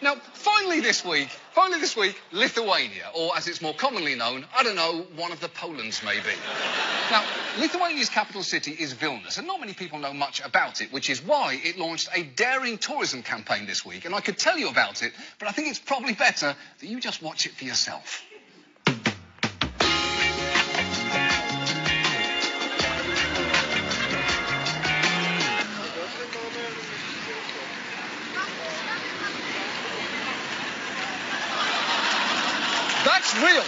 Now, finally this week, Lithuania, or as it's more commonly known, I don't know, one of the Polands maybe. Now, Lithuania's capital city is Vilnius, and not many people know much about it, which is why it launched a daring tourism campaign this week. And I could tell you about it, but I think it's probably better that you just watch it for yourself. That's real.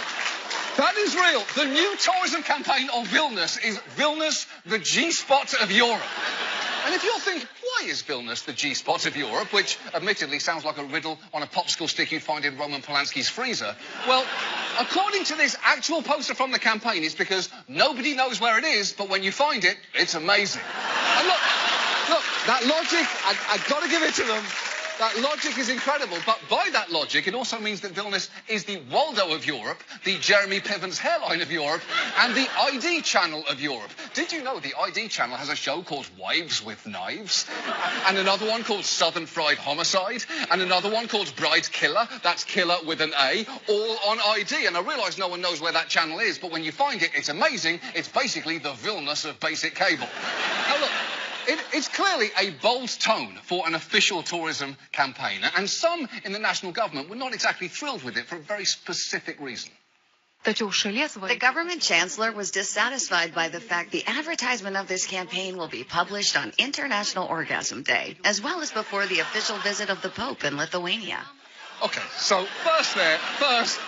That is real. The new tourism campaign of Vilnius is Vilnius, the G-spot of Europe. And if you're thinking, why is Vilnius the G-spot of Europe, which admittedly sounds like a riddle on a popsicle stick you'd find in Roman Polanski's freezer, well, according to this actual poster from the campaign, it's because nobody knows where it is, but when you find it, it's amazing. And look, that logic, I've got to give it to them. That logic is incredible, but by that logic, it also means that Vilnius is the Waldo of Europe, the Jeremy Piven's hairline of Europe, and the ID channel of Europe. Did you know the ID channel has a show called Wives with Knives? And another one called Southern Fried Homicide? And another one called Bride Killer, that's killer with an A, all on ID. And I realise no one knows where that channel is, but when you find it, it's amazing. It's basically the Vilnius of basic cable. Now look, it's clearly a bold tone for an official tourism campaign, and some in the national government were not exactly thrilled with it for a very specific reason. The government chancellor was dissatisfied by the fact the advertisement of this campaign will be published on International Orgasm Day, as well as before the official visit of the Pope in Lithuania. Okay, so first,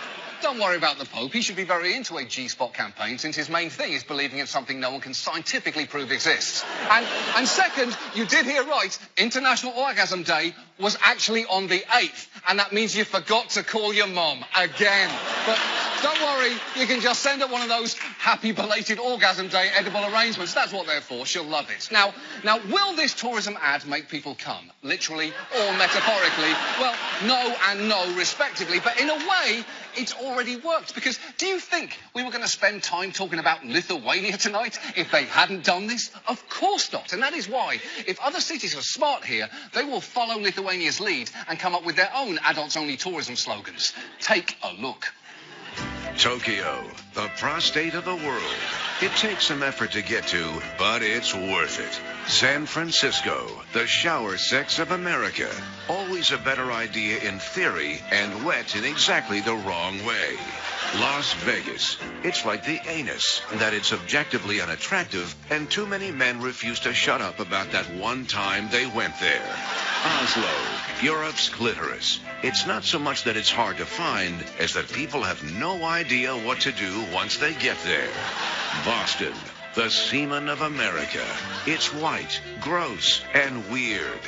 don't worry about the Pope. He should be very into a G-spot campaign, since his main thing is believing in something no one can scientifically prove exists. And second, you did hear right, International Orgasm Day was actually on the 8th, and that means you forgot to call your mom again. But don't worry, you can just send her one of those happy belated Orgasm Day edible arrangements. That's what they're for. She'll love it. Now, will this tourism ad make people come? Literally or metaphorically? Well, no and no, respectively. But in a way, it's already worked. Because do you think we were going to spend time talking about Lithuania tonight if they hadn't done this? Of course not. And that is why, if other cities are smart here, they will follow Lithuania's lead and come up with their own adults-only tourism slogans. Take a look. Tokyo, the prostate of the world. It takes some effort to get to, but it's worth it. San Francisco, the shower sex of America. Always a better idea in theory and wet in exactly the wrong way. Las Vegas. It's like the anus, that it's objectively unattractive, and too many men refuse to shut up about that one time they went there. Oslo, Europe's clitoris. It's not so much that it's hard to find as that people have no idea what to do once they get there. Boston, the semen of America. It's white, gross, and weird.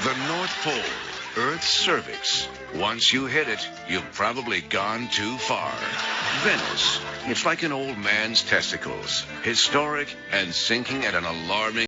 The North Pole, Earth's cervix. Once you hit it, you've probably gone too far. Venice, it's like an old man's testicles. Historic and sinking at an alarming